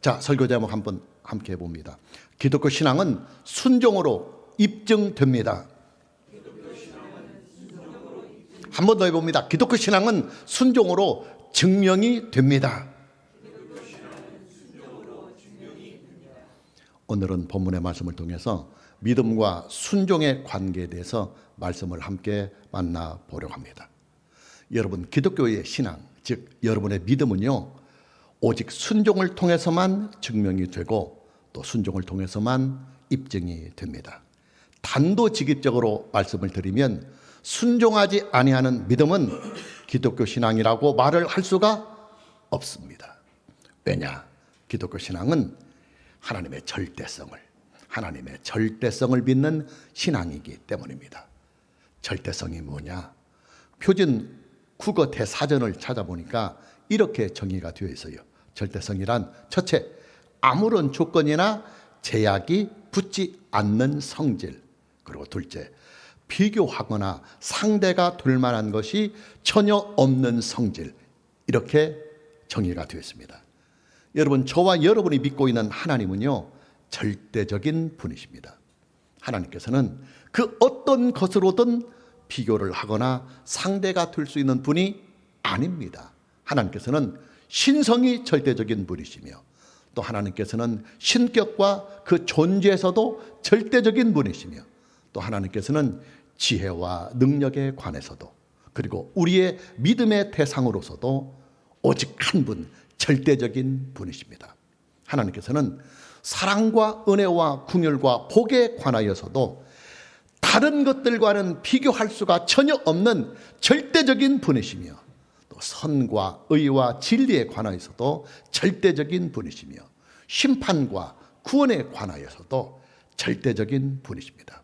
자, 설교 제목 한번 함께 해봅니다. 기독교 신앙은 순종으로 입증됩니다. 한 번 더 해봅니다. 기독교 신앙은 순종으로 증명이 됩니다. 오늘은 본문의 말씀을 통해서 믿음과 순종의 관계에 대해서 말씀을 함께 만나보려고 합니다. 여러분, 기독교의 신앙, 즉 여러분의 믿음은요, 오직 순종을 통해서만 증명이 되고 또 순종을 통해서만 입증이 됩니다. 단도직입적으로 말씀을 드리면 순종하지 아니하는 믿음은 기독교 신앙이라고 말을 할 수가 없습니다. 왜냐? 기독교 신앙은 하나님의 절대성을 믿는 신앙이기 때문입니다. 절대성이 뭐냐? 표준 국어 대사전을 찾아보니까 이렇게 정의가 되어 있어요. 절대성이란 첫째, 아무런 조건이나 제약이 붙지 않는 성질. 그리고 둘째, 비교하거나 상대가 될 만한 것이 전혀 없는 성질. 이렇게 정의가 되어 있습니다. 여러분, 저와 여러분이 믿고 있는 하나님은요, 절대적인 분이십니다. 하나님께서는 그 어떤 것으로든 비교를 하거나 상대가 될 수 있는 분이 아닙니다. 하나님께서는 신성이 절대적인 분이시며 또 하나님께서는 신격과 그 존재에서도 절대적인 분이시며 또 하나님께서는 지혜와 능력에 관해서도 그리고 우리의 믿음의 대상으로서도 오직 한 분, 절대적인 분이십니다. 하나님께서는 사랑과 은혜와 긍휼과 복에 관하여서도 다른 것들과는 비교할 수가 전혀 없는 절대적인 분이시며 또 선과 의와 진리에 관하여서도 절대적인 분이시며 심판과 구원에 관하여서도 절대적인 분이십니다.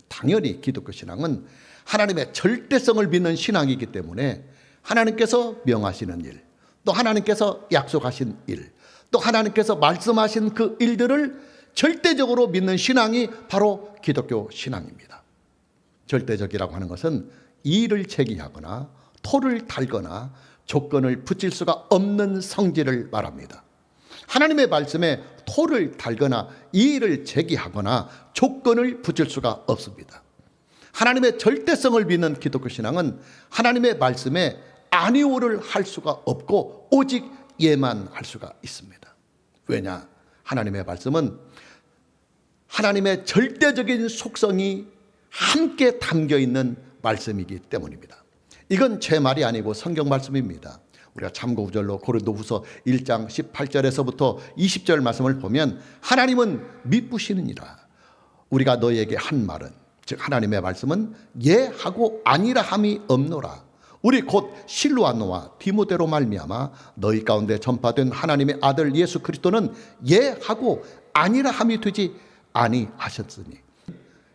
당연히 기독교 신앙은 하나님의 절대성을 믿는 신앙이기 때문에 하나님께서 명하시는 일, 또 하나님께서 약속하신 일, 또 하나님께서 말씀하신 그 일들을 절대적으로 믿는 신앙이 바로 기독교 신앙입니다. 절대적이라고 하는 것은 이의를 제기하거나 토를 달거나 조건을 붙일 수가 없는 성질을 말합니다. 하나님의 말씀에 토를 달거나 이의를 제기하거나 조건을 붙일 수가 없습니다. 하나님의 절대성을 믿는 기독교 신앙은 하나님의 말씀에 아니오를 할 수가 없고 오직 예만 할 수가 있습니다. 왜냐? 하나님의 말씀은 하나님의 절대적인 속성이 함께 담겨 있는 말씀이기 때문입니다. 이건 제 말이 아니고 성경 말씀입니다. 우리가 참고구절로 고린도후서 1장 18절에서부터 20절 말씀을 보면 하나님은 미쁘시느니라. 우리가 너에게 한 말은, 즉 하나님의 말씀은 예하고 아니라 함이 없노라. 우리 곧 실로아노와 디모데로 말미암아 너희 가운데 전파된 하나님의 아들 예수 그리스도는 예하고 아니라 함이 되지 아니하셨으니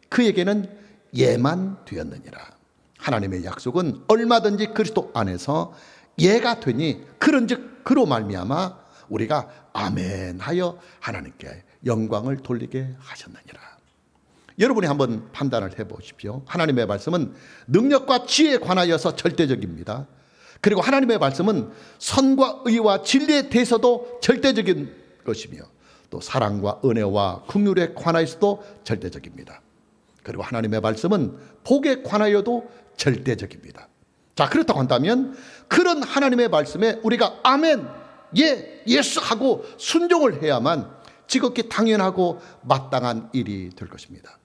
그에게는 예만 되었느니라. 하나님의 약속은 얼마든지 그리스도 안에서 예가 되니 그런즉 그로 말미암아 우리가 아멘하여 하나님께 영광을 돌리게 하셨느니라. 여러분이 한번 판단을 해보십시오. 하나님의 말씀은 능력과 지혜에 관하여서 절대적입니다. 그리고 하나님의 말씀은 선과 의와 진리에 대해서도 절대적인 것이며 또 사랑과 은혜와 긍휼에 관하여서도 절대적입니다. 그리고 하나님의 말씀은 복에 관하여도 절대적입니다. 자, 그렇다고 한다면 그런 하나님의 말씀에 우리가 아멘, 예, 예수 하고 순종을 해야만 지극히 당연하고 마땅한 일이 될 것입니다.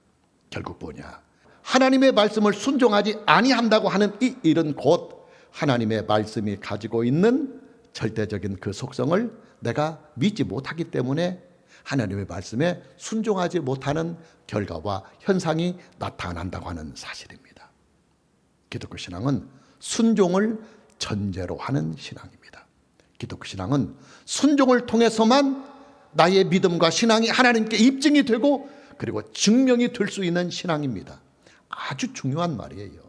결국 뭐냐? 하나님의 말씀을 순종하지 아니한다고 하는 이 일은 곧 하나님의 말씀이 가지고 있는 절대적인 그 속성을 내가 믿지 못하기 때문에 하나님의 말씀에 순종하지 못하는 결과와 현상이 나타난다고 하는 사실입니다. 기독교 신앙은 순종을 전제로 하는 신앙입니다. 기독교 신앙은 순종을 통해서만 나의 믿음과 신앙이 하나님께 입증이 되고 그리고 증명이 될 수 있는 신앙입니다. 아주 중요한 말이에요.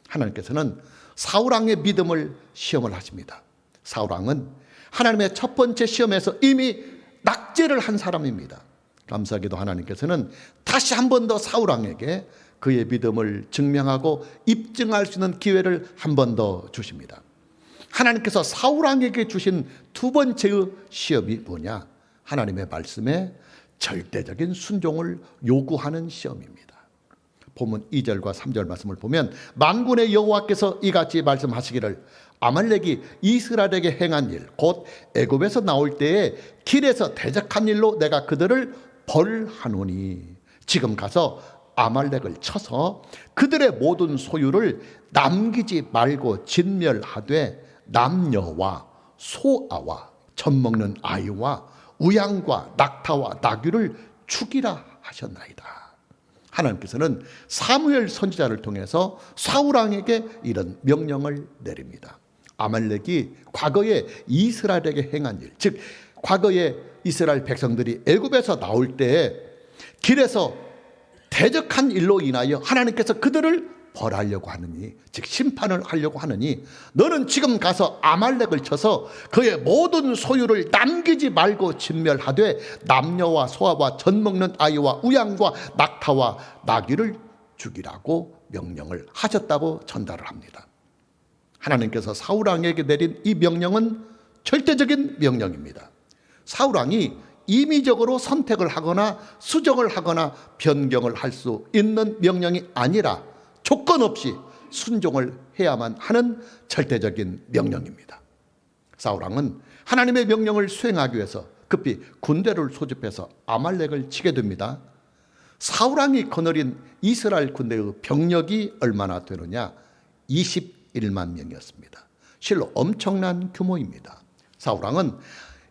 하나님께서는 사울왕의 믿음을 시험을 하십니다. 사울왕은 하나님의 첫 번째 시험에서 이미 낙제를 한 사람입니다. 감사하게도 하나님께서는 다시 한 번 더 사울왕에게 그의 믿음을 증명하고 입증할 수 있는 기회를 한 번 더 주십니다. 하나님께서 사울왕에게 주신 두 번째의 시험이 뭐냐? 하나님의 말씀에 절대적인 순종을 요구하는 시험입니다. 본문 2절과 3절 말씀을 보면 만군의 여호와께서 이같이 말씀하시기를 아말렉이 이스라엘에게 행한 일 곧 애굽에서 나올 때에 길에서 대적한 일로 내가 그들을 벌하노니 지금 가서 아말렉을 쳐서 그들의 모든 소유를 남기지 말고 진멸하되 남녀와 소아와 젖먹는 아이와 우양과 낙타와 나귀를 죽이라 하셨나이다. 하나님께서는 사무엘 선지자를 통해서 사울왕에게 이런 명령을 내립니다. 아말렉이 과거에 이스라엘에게 행한 일, 즉 과거에 이스라엘 백성들이 애굽에서 나올 때에 길에서 대적한 일로 인하여 하나님께서 그들을 벌하려고 하느니, 즉 심판을 하려고 하느니 너는 지금 가서 아말렉을 쳐서 그의 모든 소유를 남기지 말고 진멸하되 남녀와 소아와 젖먹는 아이와 우양과 낙타와 나귀를 죽이라고 명령을 하셨다고 전달을 합니다. 하나님께서 사울왕에게 내린 이 명령은 절대적인 명령입니다. 사울왕이 임의적으로 선택을 하거나 수정을 하거나 변경을 할 수 있는 명령이 아니라 조건 없이 순종을 해야만 하는 절대적인 명령입니다. 사울왕은 하나님의 명령을 수행하기 위해서 급히 군대를 소집해서 아말렉을 치게 됩니다. 사울왕이 거느린 이스라엘 군대의 병력이 얼마나 되느냐? 21만 명이었습니다. 실로 엄청난 규모입니다. 사울왕은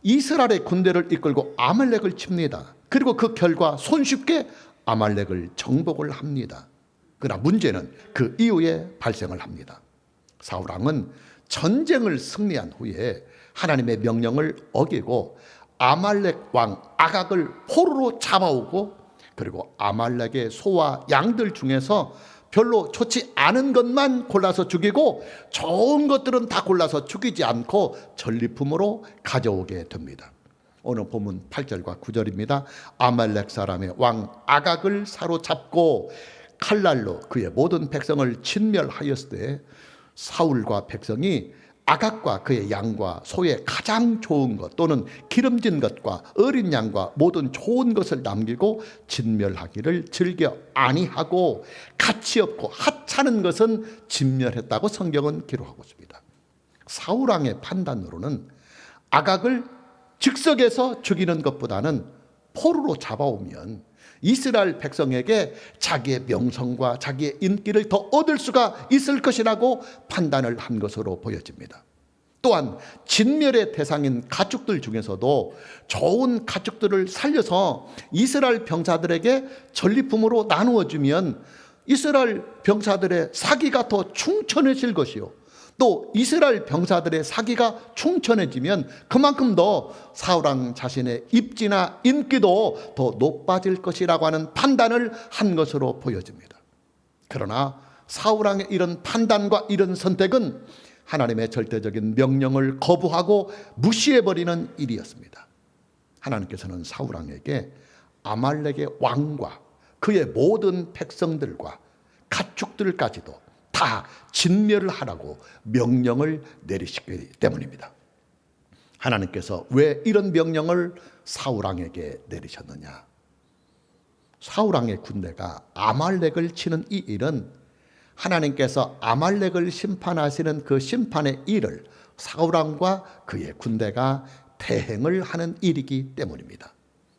이스라엘의 군대를 이끌고 아말렉을 칩니다. 그리고 그 결과 손쉽게 아말렉을 정복을 합니다. 그러나 문제는 그 이후에 발생을 합니다. 사울왕은 전쟁을 승리한 후에 하나님의 명령을 어기고 아말렉 왕 아각을 포로로 잡아오고 그리고 아말렉의 소와 양들 중에서 별로 좋지 않은 것만 골라서 죽이고 좋은 것들은 다 골라서 죽이지 않고 전리품으로 가져오게 됩니다. 오늘 본문 8절과 9절입니다. 아말렉 사람의 왕 아각을 사로잡고 칼날로 그의 모든 백성을 진멸하였을 때 사울과 백성이 아각과 그의 양과 소의 가장 좋은 것 또는 기름진 것과 어린 양과 모든 좋은 것을 남기고 진멸하기를 즐겨 아니하고 가치 없고 하찮은 것은 진멸했다고 성경은 기록하고 있습니다. 사울왕의 판단으로는 아각을 즉석에서 죽이는 것보다는 포로로 잡아오면 이스라엘 백성에게 자기의 명성과 자기의 인기를 더 얻을 수가 있을 것이라고 판단을 한 것으로 보여집니다. 또한 진멸의 대상인 가축들 중에서도 좋은 가축들을 살려서 이스라엘 병사들에게 전리품으로 나누어 주면 이스라엘 병사들의 사기가 더 충천해질 것이요, 또 이스라엘 병사들의 사기가 충천해지면 그만큼 더 사울왕 자신의 입지나 인기도 더 높아질 것이라고 하는 판단을 한 것으로 보여집니다. 그러나 사울왕의 이런 판단과 이런 선택은 하나님의 절대적인 명령을 거부하고 무시해버리는 일이었습니다. 하나님께서는 사울왕에게 아말렉의 왕과 그의 모든 백성들과 가축들까지도 다 진멸을 하라고 명령을 내리시기 때문입니다. 하나님께서 왜 이런 명령을 사울왕에게 내리셨느냐? 사울왕의 군대가 아말렉을 치는 이 일은 하나님께서 아말렉을 심판하시는 그 심판의 일을 사울왕과 그의 군대가 대행을 하는 일이기 때문입니다.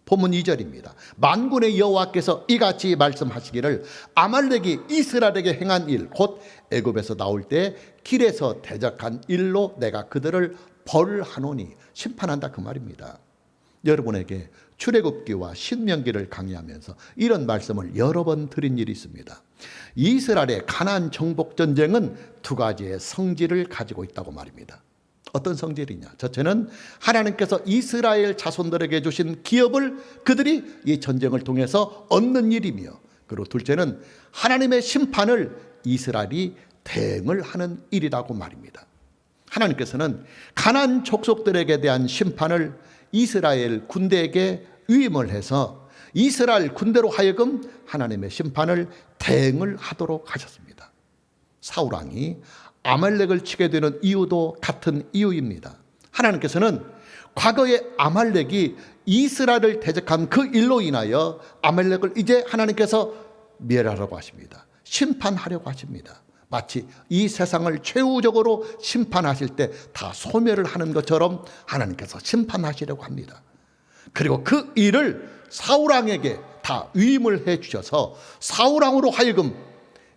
본문 2절입니다. 만군의 여호와께서 이같이 말씀하시기를 아말렉이 이스라엘에게 행한 일 곧 애굽에서 나올 때 길에서 대적한 일로 내가 그들을 벌하노니, 심판한다 그 말입니다. 여러분에게 출애굽기와 신명기를 강의하면서 이런 말씀을 여러 번 드린 일이 있습니다. 이스라엘의 가나안 정복 전쟁은 두 가지의 성질을 가지고 있다고 말입니다. 어떤 성질이냐? 첫째는 하나님께서 이스라엘 자손들에게 주신 기업을 그들이 이 전쟁을 통해서 얻는 일이며, 그리고 둘째는 하나님의 심판을 이스라엘이 대응을 하는 일이라고 말입니다. 하나님께서는 가나안 족속들에게 대한 심판을 이스라엘 군대에게 위임을 해서 이스라엘 군대로 하여금 하나님의 심판을 대응을 하도록 하셨습니다. 사울왕이 아말렉을 치게 되는 이유도 같은 이유입니다. 하나님께서는 과거에 아말렉이 이스라엘을 대적한 그 일로 인하여 아말렉을 이제 하나님께서 멸하려고 하십니다. 심판하려고 하십니다. 마치 이 세상을 최후적으로 심판하실 때 다 소멸을 하는 것처럼 하나님께서 심판하시려고 합니다. 그리고 그 일을 사울왕에게 다 위임을 해 주셔서 사울왕으로 하여금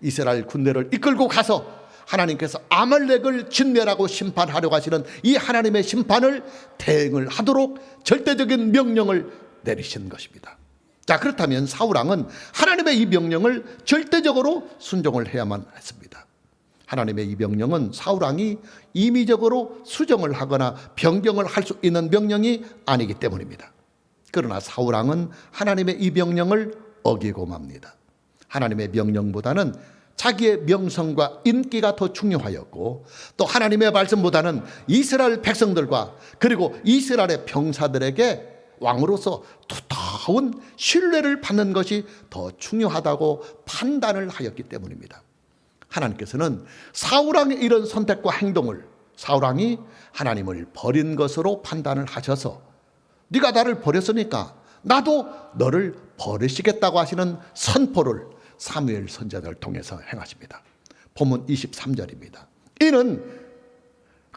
이스라엘 군대를 이끌고 가서 하나님께서 아말렉을 진멸하고 심판하려고 하시는 이 하나님의 심판을 대응을 하도록 절대적인 명령을 내리신 것입니다. 자, 그렇다면 사울왕은 하나님의 이 명령을 절대적으로 순종을 해야만 했습니다. 하나님의 이 명령은 사울왕이 임의적으로 수정을 하거나 변경을 할 수 있는 명령이 아니기 때문입니다. 그러나 사울왕은 하나님의 이 명령을 어기고 맙니다. 하나님의 명령보다는 자기의 명성과 인기가 더 중요하였고, 또 하나님의 말씀보다는 이스라엘 백성들과 그리고 이스라엘의 병사들에게 왕으로서 두터운 신뢰를 받는 것이 더 중요하다고 판단을 하였기 때문입니다. 하나님께서는 사울왕의 이런 선택과 행동을 사울왕이 하나님을 버린 것으로 판단을 하셔서 네가 나를 버렸으니까 나도 너를 버리시겠다고 하시는 선포를 사무엘 선지자를 통해서 행하십니다. 본문 23절입니다. 이는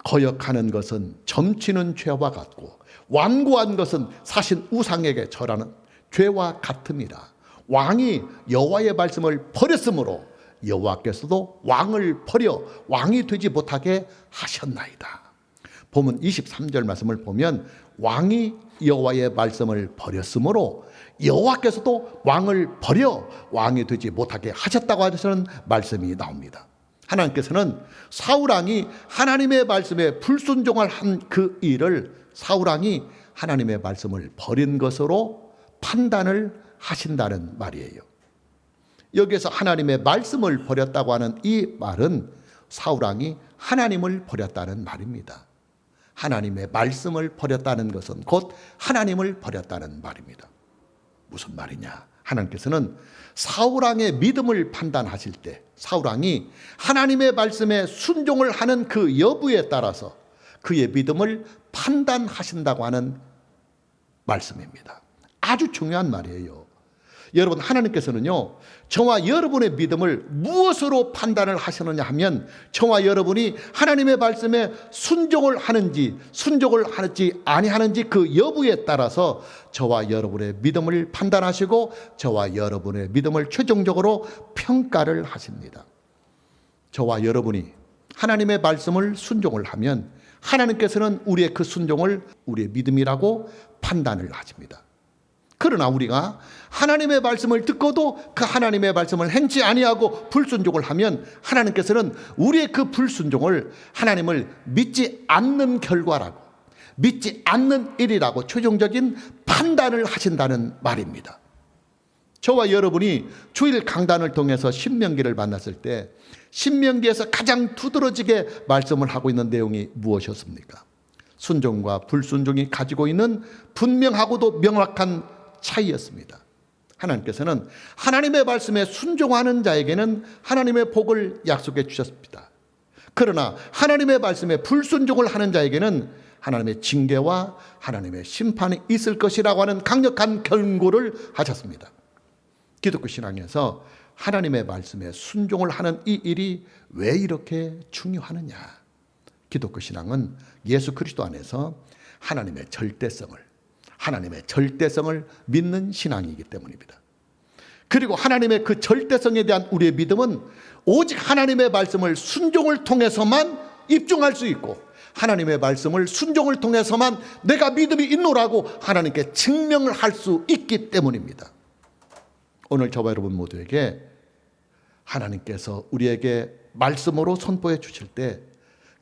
거역하는 것은 점치는 죄와 같고 완고한 것은 사신 우상에게 절하는 죄와 같음이라. 왕이 여호와의 말씀을 버렸으므로 여호와께서도 왕을 버려 왕이 되지 못하게 하셨나이다. 본문 23절 말씀을 보면 왕이 여호와의 말씀을 버렸으므로 여호와께서도 왕을 버려 왕이 되지 못하게 하셨다고 하시는 말씀이 나옵니다. 하나님께서는 사울왕이 하나님의 말씀에 불순종을 한 그 일을 사울왕이 하나님의 말씀을 버린 것으로 판단을 하신다는 말이에요. 여기에서 하나님의 말씀을 버렸다고 하는 이 말은 사울왕이 하나님을 버렸다는 말입니다. 하나님의 말씀을 버렸다는 것은 곧 하나님을 버렸다는 말입니다. 무슨 말이냐? 하나님께서는 사울왕의 믿음을 판단하실 때 사울왕이 하나님의 말씀에 순종을 하는 그 여부에 따라서 그의 믿음을 판단하신다고 하는 말씀입니다. 아주 중요한 말이에요. 여러분, 하나님께서는요, 저와 여러분의 믿음을 무엇으로 판단을 하시느냐 하면 저와 여러분이 하나님의 말씀에 순종을 하는지 순종을 하는지 아니하는지 그 여부에 따라서 저와 여러분의 믿음을 판단하시고 저와 여러분의 믿음을 최종적으로 평가를 하십니다. 저와 여러분이 하나님의 말씀을 순종을 하면 하나님께서는 우리의 그 순종을 우리의 믿음이라고 판단을 하십니다. 그러나 우리가 하나님의 말씀을 듣고도 그 하나님의 말씀을 행치 아니하고 불순종을 하면 하나님께서는 우리의 그 불순종을 하나님을 믿지 않는 결과라고, 믿지 않는 일이라고 최종적인 판단을 하신다는 말입니다. 저와 여러분이 주일 강단을 통해서 신명기를 만났을 때 신명기에서 가장 두드러지게 말씀을 하고 있는 내용이 무엇이었습니까? 순종과 불순종이 가지고 있는 분명하고도 명확한 차이였습니다. 하나님께서는 하나님의 말씀에 순종하는 자에게는 하나님의 복을 약속해 주셨습니다. 그러나 하나님의 말씀에 불순종을 하는 자에게는 하나님의 징계와 하나님의 심판이 있을 것이라고 하는 강력한 경고를 하셨습니다. 기독교 신앙에서 하나님의 말씀에 순종을 하는 이 일이 왜 이렇게 중요하느냐? 기독교 신앙은 예수 그리스도 안에서 하나님의 절대성을 믿는 신앙이기 때문입니다. 그리고 하나님의 그 절대성에 대한 우리의 믿음은 오직 하나님의 말씀을 순종을 통해서만 입증할 수 있고 하나님의 말씀을 순종을 통해서만 내가 믿음이 있노라고 하나님께 증명을 할 수 있기 때문입니다. 오늘 저와 여러분 모두에게 하나님께서 우리에게 말씀으로 선포해 주실 때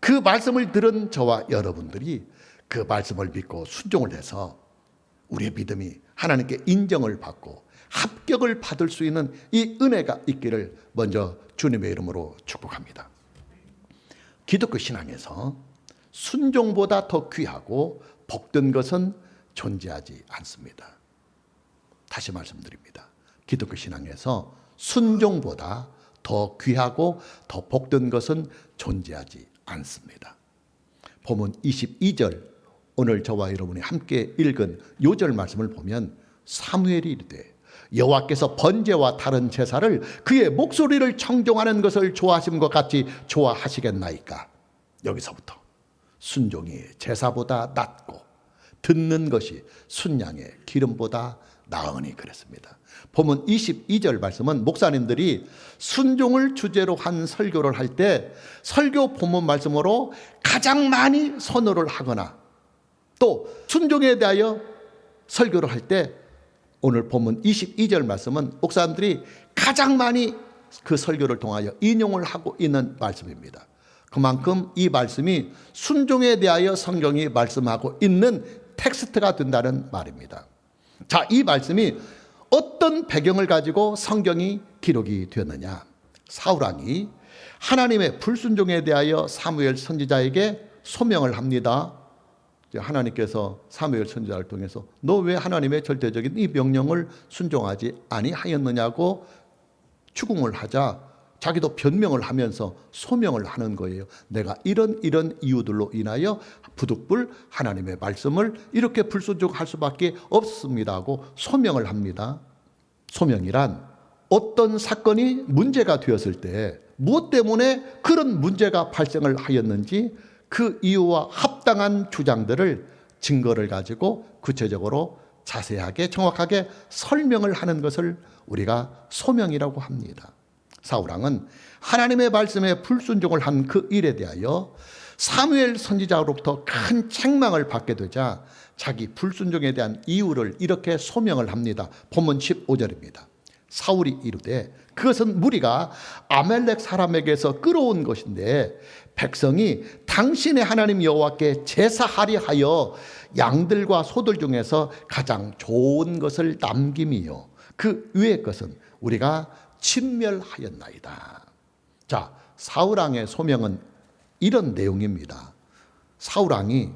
그 말씀을 들은 저와 여러분들이 그 말씀을 믿고 순종을 해서 우리의 믿음이 하나님께 인정을 받고 합격을 받을 수 있는 이 은혜가 있기를 먼저 주님의 이름으로 축복합니다. 기독교 신앙에서 순종보다 더 귀하고 복된 것은 존재하지 않습니다. 다시 말씀드립니다. 기독교 신앙에서 순종보다 더 귀하고 더 복된 것은 존재하지 않습니다. 본문 22절 오늘 저와 여러분이 함께 읽은 요절 말씀을 보면 사무엘이 이르되 여호와께서 번제와 다른 제사를 그의 목소리를 청종하는 것을 좋아하신 것 같이 좋아하시겠나이까. 여기서부터 순종이 제사보다 낫고 듣는 것이 순양의 기름보다 나으니 그랬습니다. 본문 22절 말씀은 목사님들이 순종을 주제로 한 설교를 할 때 설교 본문 말씀으로 가장 많이 선호를 하거나 또 순종에 대하여 설교를 할 때 오늘 본문 22절 말씀은 목사님들이 가장 많이 그 설교를 통하여 인용을 하고 있는 말씀입니다. 그만큼 이 말씀이 순종에 대하여 성경이 말씀하고 있는 텍스트가 된다는 말입니다. 자, 이 말씀이 어떤 배경을 가지고 성경이 기록이 되었느냐. 사울왕이 하나님의 불순종에 대하여 사무엘 선지자에게 소명을 합니다. 하나님께서 사무엘 선지자를 통해서 너 왜 하나님의 절대적인 이 명령을 순종하지 아니하였느냐고 추궁을 하자 자기도 변명을 하면서 소명을 하는 거예요. 내가 이런 이유들로 인하여 부득불 하나님의 말씀을 이렇게 불순종할 수밖에 없습니다 하고 소명을 합니다. 소명이란 어떤 사건이 문제가 되었을 때 무엇 때문에 그런 문제가 발생을 하였는지 그 이유와 합당한 주장들을 증거를 가지고 구체적으로 자세하게 정확하게 설명을 하는 것을 우리가 소명이라고 합니다. 사울왕은 하나님의 말씀에 불순종을 한 그 일에 대하여 사무엘 선지자로부터 큰 책망을 받게 되자 자기 불순종에 대한 이유를 이렇게 소명을 합니다. 본문 15절입니다. 사울이 이르되 그것은 무리가 아말렉 사람에게서 끌어온 것인데 백성이 당신의 하나님 여호와께 제사하리 하여 양들과 소들 중에서 가장 좋은 것을 남김이요 그 위의 것은 우리가 진멸하였나이다. 자, 사울왕의 소명은 이런 내용입니다. 사울왕이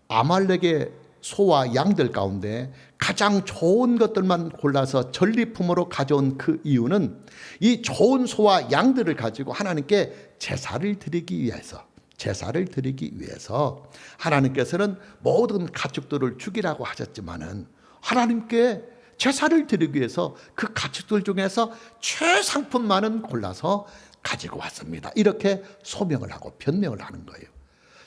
아말렉의 소와 양들 가운데 가장 좋은 것들만 골라서 전리품으로 가져온 그 이유는 이 좋은 소와 양들을 가지고 하나님께 제사를 드리기 위해서 하나님께서는 모든 가축들을 죽이라고 하셨지만은 하나님께 제사를 드리기 위해서 그 가축들 중에서 최상품만은 골라서 가지고 왔습니다. 이렇게 소명을 하고 변명을 하는 거예요.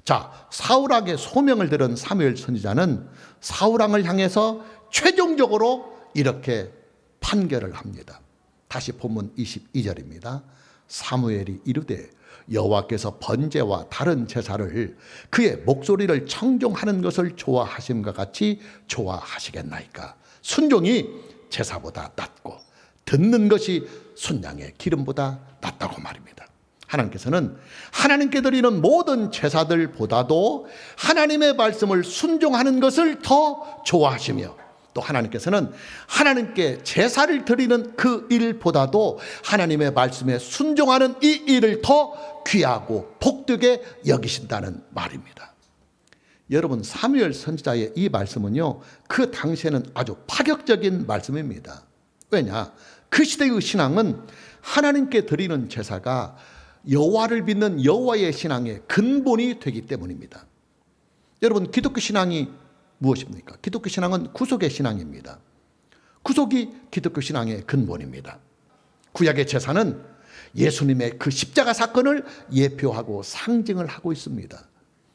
자, 사울왕의 소명을 들은 사무엘 선지자는 사울왕을 향해서 최종적으로 이렇게 판결을 합니다. 다시 본문 22절입니다. 사무엘이 이르되 여호와께서 번제와 다른 제사를 그의 목소리를 청종하는 것을 좋아하심과 같이 좋아하시겠나이까. 순종이 제사보다 낫고 듣는 것이 순양의 기름보다 낫다고 말입니다. 하나님께서는 하나님께 드리는 모든 제사들보다도 하나님의 말씀을 순종하는 것을 더 좋아하시며 또 하나님께서는 하나님께 제사를 드리는 그 일보다도 하나님의 말씀에 순종하는 이 일을 더 귀하고 복되게 여기신다는 말입니다. 여러분, 사무엘 선지자의 이 말씀은요, 그 당시에는 아주 파격적인 말씀입니다. 왜냐? 그 시대의 신앙은 하나님께 드리는 제사가 여호와를 믿는 여호와의 신앙의 근본이 되기 때문입니다. 여러분, 기독교 신앙이 무엇입니까? 기독교 신앙은 구속의 신앙입니다. 구속이 기독교 신앙의 근본입니다. 구약의 제사는 예수님의 그 십자가 사건을 예표하고 상징을 하고 있습니다.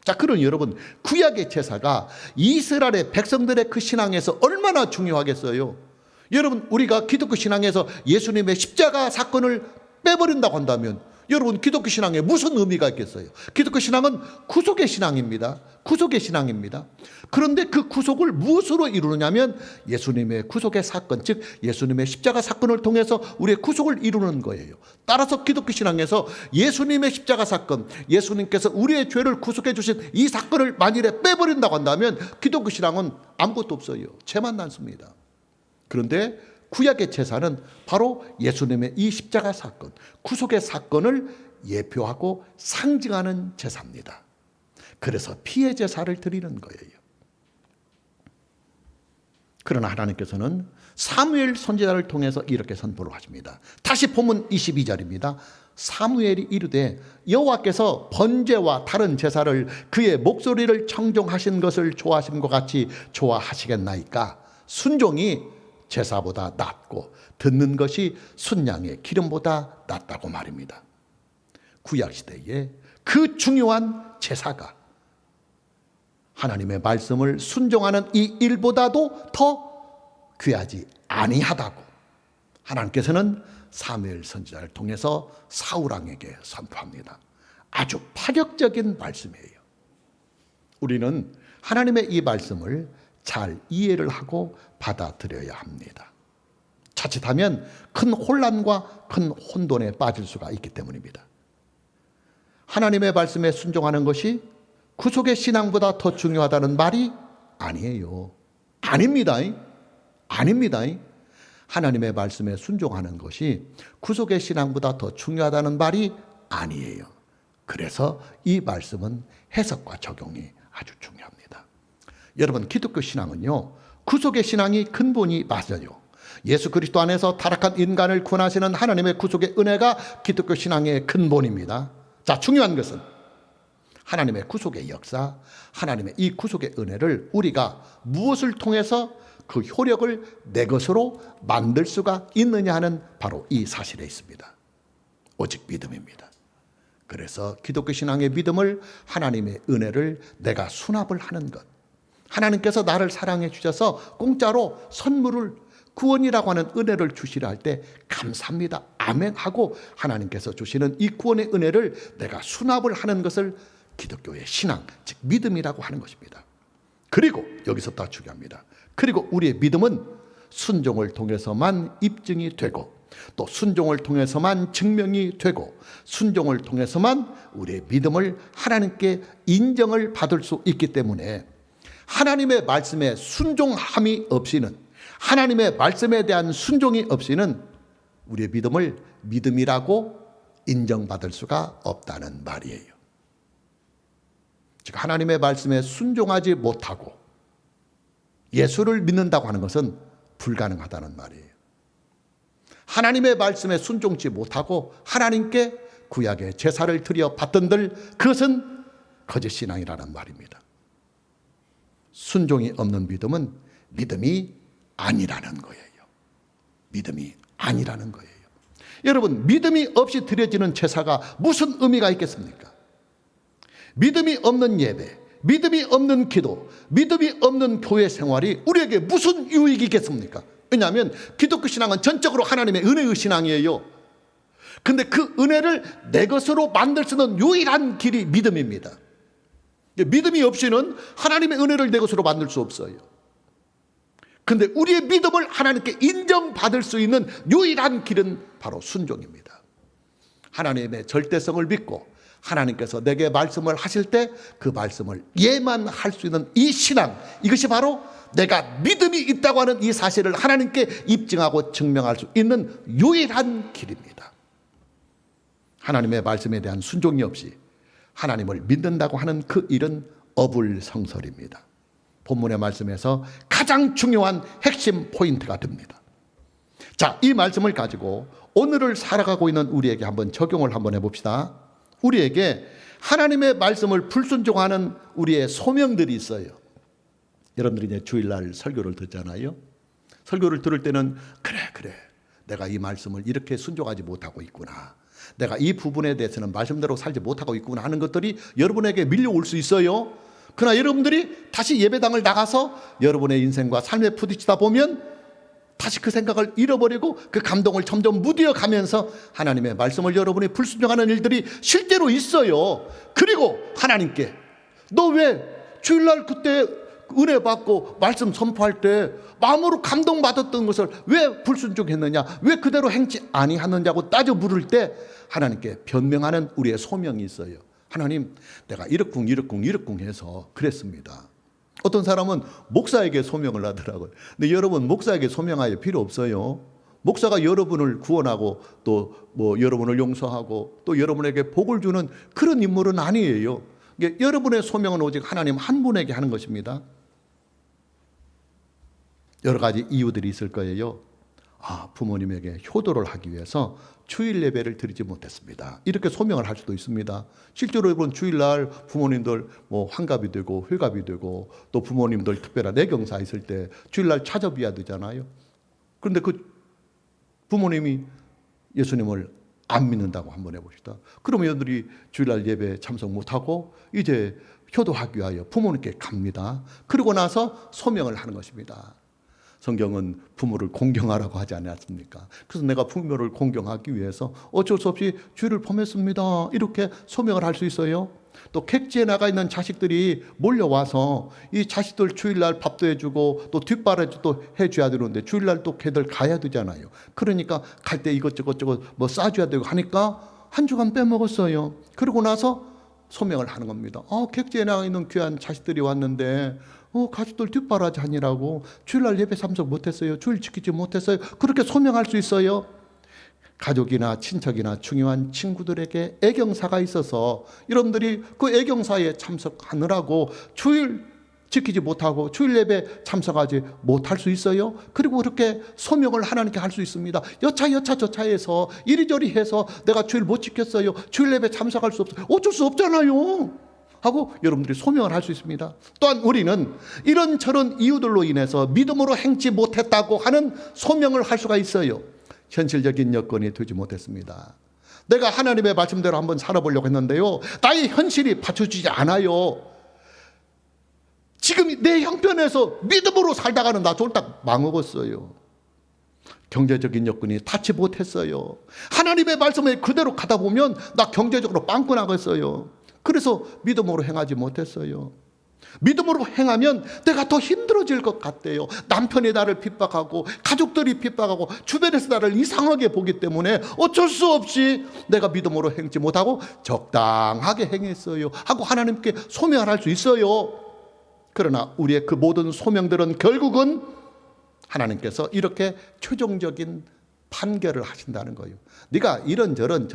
자, 그럼 여러분, 구약의 제사가 이스라엘의 백성들의 그 신앙에서 얼마나 중요하겠어요? 여러분, 우리가 기독교 신앙에서 예수님의 십자가 사건을 빼버린다고 한다면 여러분, 기독교 신앙에 무슨 의미가 있겠어요? 기독교 신앙은 구속의 신앙입니다. 구속의 신앙입니다. 그런데 그 구속을 무엇으로 이루느냐면 예수님의 구속의 사건, 즉 예수님의 십자가 사건을 통해서 우리의 구속을 이루는 거예요. 따라서 기독교 신앙에서 예수님의 십자가 사건, 예수님께서 우리의 죄를 구속해 주신 이 사건을 만일에 빼버린다고 한다면 기독교 신앙은 아무것도 없어요. 죄만 남습니다. 그런데 구약의 제사는 바로 예수님의 이 십자가 사건, 구속의 사건을 예표하고 상징하는 제사입니다. 그래서 피의 제사를 드리는 거예요. 그러나 하나님께서는 사무엘 선지자를 통해서 이렇게 선포를 하십니다. 다시 본문 22절입니다. 사무엘이 이르되 여호와께서 번제와 다른 제사를 그의 목소리를 청종하신 것을 좋아하심과 같이 좋아하시겠나이까. 순종이 제사보다 낫고 듣는 것이 순양의 기름보다 낫다고 말입니다. 구약시대에 그 중요한 제사가 하나님의 말씀을 순종하는 이 일보다도 더 귀하지 아니하다고 하나님께서는 사무엘 선지자를 통해서 사울왕에게 선포합니다. 아주 파격적인 말씀이에요. 우리는 하나님의 이 말씀을 잘 이해를 하고 받아들여야 합니다. 자칫하면 큰 혼란과 큰 혼돈에 빠질 수가 있기 때문입니다. 하나님의 말씀에 순종하는 것이 구속의 신앙보다 더 중요하다는 말이 아니에요. 아닙니다. 아닙니다. 하나님의 말씀에 순종하는 것이 구속의 신앙보다 더 중요하다는 말이 아니에요. 그래서 이 말씀은 해석과 적용이 아주 중요합니다. 여러분, 기독교 신앙은요, 구속의 신앙이 근본이 맞아요. 예수 그리스도 안에서 타락한 인간을 구원하시는 하나님의 구속의 은혜가 기독교 신앙의 근본입니다. 자, 중요한 것은 하나님의 구속의 역사, 하나님의 이 구속의 은혜를 우리가 무엇을 통해서 그 효력을 내 것으로 만들 수가 있느냐 하는 바로 이 사실에 있습니다. 오직 믿음입니다. 그래서 기독교 신앙의 믿음을, 하나님의 은혜를 내가 수납을 하는 것. 하나님께서 나를 사랑해 주셔서 공짜로 선물을, 구원이라고 하는 은혜를 주시려 할 때 감사합니다, 아멘 하고 하나님께서 주시는 이 구원의 은혜를 내가 수납을 하는 것을 기독교의 신앙, 즉 믿음이라고 하는 것입니다. 그리고 여기서부터 중요합니다. 그리고 우리의 믿음은 순종을 통해서만 입증이 되고, 또 순종을 통해서만 증명이 되고, 순종을 통해서만 우리의 믿음을 하나님께 인정을 받을 수 있기 때문에 하나님의 말씀에 순종함이 없이는, 하나님의 말씀에 대한 순종이 없이는 우리의 믿음을 믿음이라고 인정받을 수가 없다는 말이에요. 즉 하나님의 말씀에 순종하지 못하고 예수를 믿는다고 하는 것은 불가능하다는 말이에요. 하나님의 말씀에 순종치 못하고 하나님께 구약의 제사를 드려 받던들, 그것은 거짓신앙이라는 말입니다. 순종이 없는 믿음은 믿음이 아니라는 거예요. 믿음이 아니라는 거예요. 여러분, 믿음이 없이 드려지는 제사가 무슨 의미가 있겠습니까? 믿음이 없는 예배, 믿음이 없는 기도, 믿음이 없는 교회 생활이 우리에게 무슨 유익이 있겠습니까? 왜냐하면 기독교 신앙은 전적으로 하나님의 은혜의 신앙이에요. 근데 그 은혜를 내 것으로 만들 수 있는 유일한 길이 믿음입니다. 믿음이 없이는 하나님의 은혜를 내 것으로 만들 수 없어요. 근데 우리의 믿음을 하나님께 인정받을 수 있는 유일한 길은 바로 순종입니다. 하나님의 절대성을 믿고 하나님께서 내게 말씀을 하실 때 그 말씀을 예만 할 수 있는 이 신앙, 이것이 바로 내가 믿음이 있다고 하는 이 사실을 하나님께 입증하고 증명할 수 있는 유일한 길입니다. 하나님의 말씀에 대한 순종이 없이 하나님을 믿는다고 하는 그 일은 어불성설입니다. 본문의 말씀에서 가장 중요한 핵심 포인트가 됩니다. 자, 이 말씀을 가지고 오늘을 살아가고 있는 우리에게 한번 적용을 한번 해봅시다. 우리에게 하나님의 말씀을 불순종하는 우리의 소명들이 있어요. 여러분들이 이제 주일날 설교를 듣잖아요. 설교를 들을 때는 그래 내가 이 말씀을 이렇게 순종하지 못하고 있구나, 내가 이 부분에 대해서는 말씀대로 살지 못하고 있구나 하는 것들이 여러분에게 밀려올 수 있어요. 그러나 여러분들이 다시 예배당을 나가서 여러분의 인생과 삶에 부딪히다 보면 다시 그 생각을 잃어버리고 그 감동을 점점 무디어 가면서 하나님의 말씀을 여러분이 불순종하는 일들이 실제로 있어요. 그리고 하나님께 너 왜 주일날 그때 은혜 받고 말씀 선포할 때 마음으로 감동받았던 것을 왜 불순종했느냐, 왜 그대로 행치 아니하느냐고 따져 물을 때 하나님께 변명하는 우리의 소명이 있어요. 하나님, 내가 이렇쿵 해서 그랬습니다. 어떤 사람은 목사에게 소명을 하더라고요. 근데 여러분, 목사에게 소명할 필요 없어요. 목사가 여러분을 구원하고 또 여러분을 용서하고 또 여러분에게 복을 주는 그런 인물은 아니에요. 여러분의 소명은 오직 하나님 한 분에게 하는 것입니다. 여러 가지 이유들이 있을 거예요. 부모님에게 효도를 하기 위해서 주일 예배를 드리지 못했습니다. 이렇게 소명을 할 수도 있습니다. 실제로 여러분 주일날 부모님들 환갑이 되고 홀갑이 되고 또 부모님들 특별한 내경사 있을 때 주일날 찾아뵈야 되잖아요. 그런데 그 부모님이 예수님을 안 믿는다고 한번 해봅시다. 그러면 여러분들이 주일날 예배 참석 못하고 이제 효도하기 위하여 부모님께 갑니다. 그러고 나서 소명을 하는 것입니다. 성경은 부모를 공경하라고 하지 않았습니까? 그래서 내가 부모를 공경하기 위해서 어쩔 수 없이 주일을 범했습니다. 이렇게 소명을 할 수 있어요. 또 객지에 나가 있는 자식들이 몰려와서 이 자식들 주일날 밥도 해주고 또 뒷바라지도 해줘야 되는데 주일날 또 걔들 가야 되잖아요. 그러니까 갈 때 이것저것 싸줘야 되고 하니까 한 주간 빼먹었어요. 그러고 나서 소명을 하는 겁니다. 객지에 나가 있는 귀한 자식들이 왔는데 가족들 뒷바라지 하니라고 주일날 예배 참석 못했어요. 주일 지키지 못했어요. 그렇게 소명할 수 있어요. 가족이나 친척이나 중요한 친구들에게 애경사가 있어서 여러분들이 그 애경사에 참석하느라고 주일 지키지 못하고 주일 예배 참석하지 못할 수 있어요. 그리고 그렇게 소명을 하나님께 할 수 있습니다. 여차저차해서 이리저리 해서 내가 주일 못 지켰어요. 주일 예배 참석할 수 없어요. 어쩔 수 없잖아요 하고 여러분들이 소명을 할 수 있습니다. 또한 우리는 이런저런 이유들로 인해서 믿음으로 행치 못했다고 하는 소명을 할 수가 있어요. 현실적인 여건이 되지 못했습니다. 내가 하나님의 말씀대로 한번 살아보려고 했는데요, 나의 현실이 받쳐주지 않아요. 지금 내 형편에서 믿음으로 살다가는 나 쫄딱 망먹었어요. 경제적인 여건이 닿지 못했어요. 하나님의 말씀에 그대로 가다 보면 나 경제적으로 빵꾸 나겠어요. 그래서 믿음으로 행하지 못했어요. 믿음으로 행하면 내가 더 힘들어질 것 같대요. 남편이 나를 핍박하고 가족들이 핍박하고 주변에서 나를 이상하게 보기 때문에 어쩔 수 없이 내가 믿음으로 행지 못하고 적당하게 행했어요 하고 하나님께 소명을 할 수 있어요. 그러나 우리의 그 모든 소명들은 결국은 하나님께서 이렇게 최종적인 판결을 하신다는 거예요. 네가 이런저런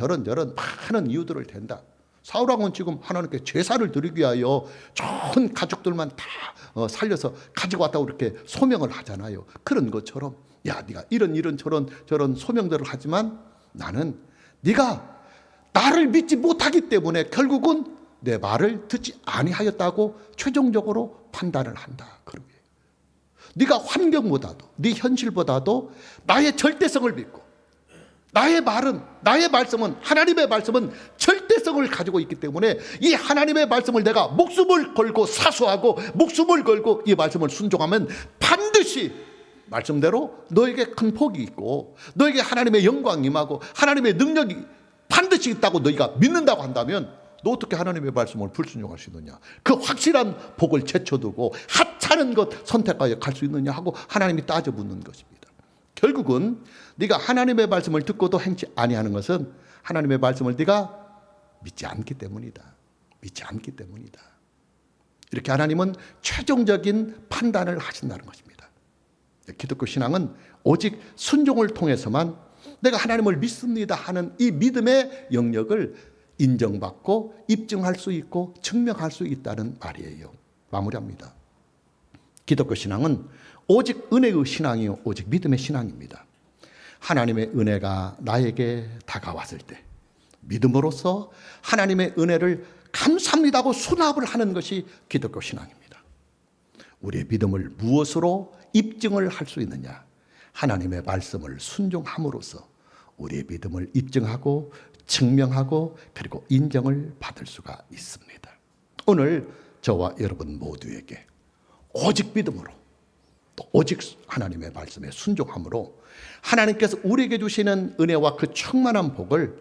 많은 이유들을 댄다. 사울왕은 지금 하나님께 제사를 드리기 위하여 좋은 가족들만 다 살려서 가지고 왔다고 이렇게 소명을 하잖아요. 그런 것처럼 네가 이런 저런 소명들을 하지만 나는 네가 나를 믿지 못하기 때문에 결국은 내 말을 듣지 아니하였다고 최종적으로 판단을 한다. 그러게. 네가 환경보다도 네 현실보다도 나의 절대성을 믿고 나의 말씀은 하나님의 말씀은 절대성을 가지고 있기 때문에 이 하나님의 말씀을 내가 목숨을 걸고 사수하고 목숨을 걸고 이 말씀을 순종하면 반드시 말씀대로 너에게 큰 복이 있고 너에게 하나님의 영광이 임하고 하나님의 능력이 반드시 있다고 너희가 믿는다고 한다면 너 어떻게 하나님의 말씀을 불순종할 수 있느냐? 그 확실한 복을 제쳐두고 하찮은 것 선택하여 갈 수 있느냐 하고 하나님이 따져 묻는 것입니다. 결국은 네가 하나님의 말씀을 듣고도 행치 아니하는 것은 하나님의 말씀을 네가 믿지 않기 때문이다. 믿지 않기 때문이다. 이렇게 하나님은 최종적인 판단을 하신다는 것입니다. 기독교 신앙은 오직 순종을 통해서만 내가 하나님을 믿습니다 하는 이 믿음의 영역을 인정받고 입증할 수 있고 증명할 수 있다는 말이에요. 마무리합니다. 기독교 신앙은 오직 은혜의 신앙이요 오직 믿음의 신앙입니다. 하나님의 은혜가 나에게 다가왔을 때 믿음으로써 하나님의 은혜를 감사합니다고 수납을 하는 것이 기독교 신앙입니다. 우리의 믿음을 무엇으로 입증을 할 수 있느냐? 하나님의 말씀을 순종함으로써 우리의 믿음을 입증하고 증명하고 그리고 인정을 받을 수가 있습니다. 오늘 저와 여러분 모두에게 오직 믿음으로 또 오직 하나님의 말씀에 순종함으로 하나님께서 우리에게 주시는 은혜와 그 충만한 복을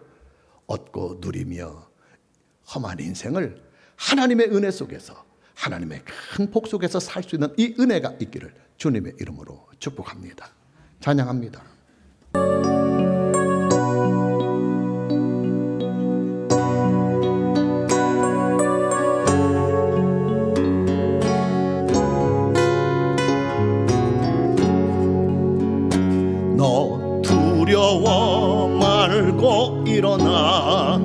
얻고 누리며 험한 인생을 하나님의 은혜 속에서 하나님의 큰 복 속에서 살 수 있는 이 은혜가 있기를 주님의 이름으로 축복합니다. 찬양합니다. 너 두려워 말고 일어나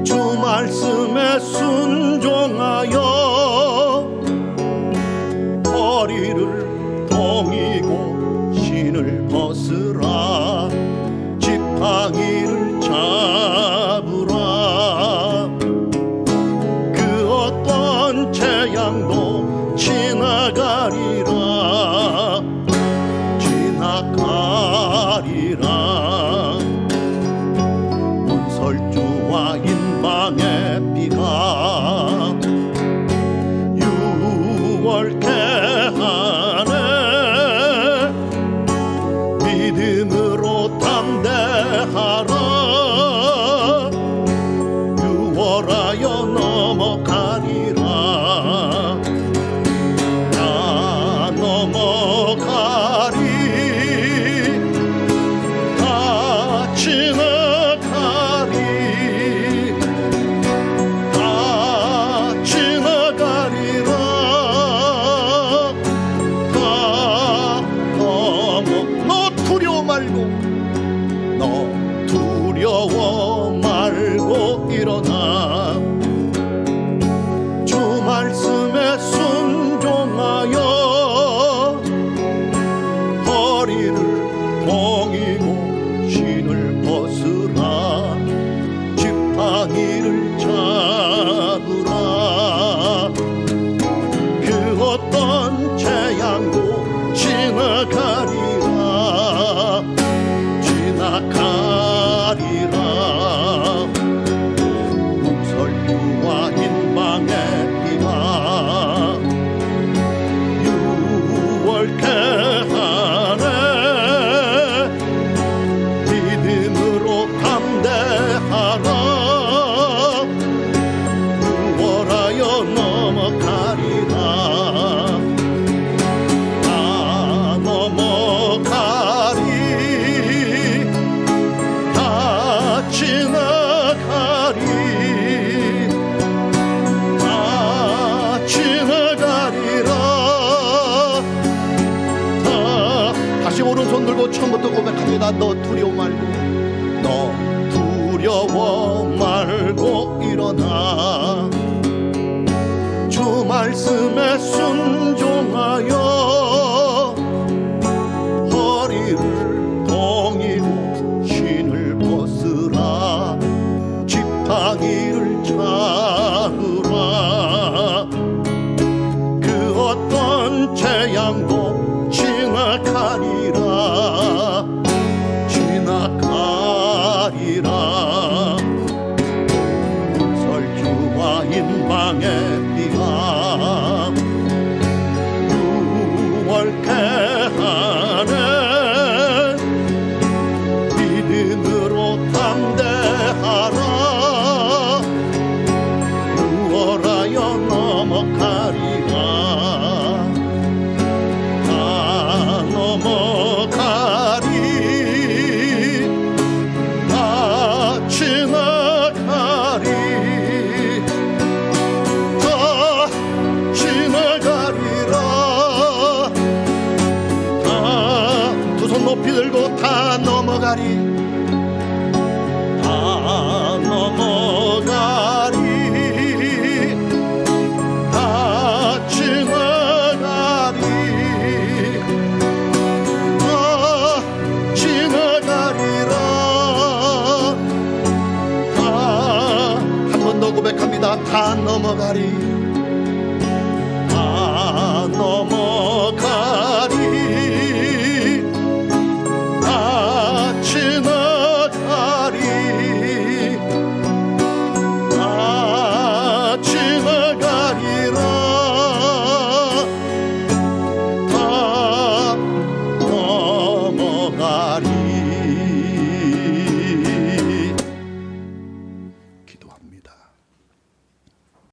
주 말씀에 순종하여 허리를 동이고 벗으라 지팡이를 잡으라 그 어떤 재앙도 지나가리라 지나가리라 문설주와 인방의 비가 유월케 하네 믿음으로 담대하라 유월하여 넘어가리라 다 넘어가리 다 지나가리 다 지나가리라 다 넘어 너 두려워 말고 너 두려워 말고 일어나 주 말씀에 순종하여 허리를 동이고 신을 벗으라 지팡이를 잡으라 그 어떤 재앙도 지나가리라 지나가리라 문설주와 인방의 비가 유월케 하네 믿음으로 담대하라 유월하여 넘어가리라 다 넘어가리 다 지나가리 다 지나가리라 다 다시 오른손 들고 처음부터 고백합니다. 너 두려워 말고 너 두려워 말고 일어나 주 말씀에 순종하여 허리를 동이고 신을 벗으라 지팡이를 잡으라 그 어떤 재앙도 지나가리라 지나가리라 설주와 인방의 비가 유월케 하네 믿음으로 담대하라 유월하여 넘어가리라 다 넘어가리 다 지나가리 다 지나가리라 다 두 손 높이 들고 다 넘어가리 다 넘어가리 다 지나가리 다 지나가리라 다 한 번 더 고백합니다. 다 넘어가리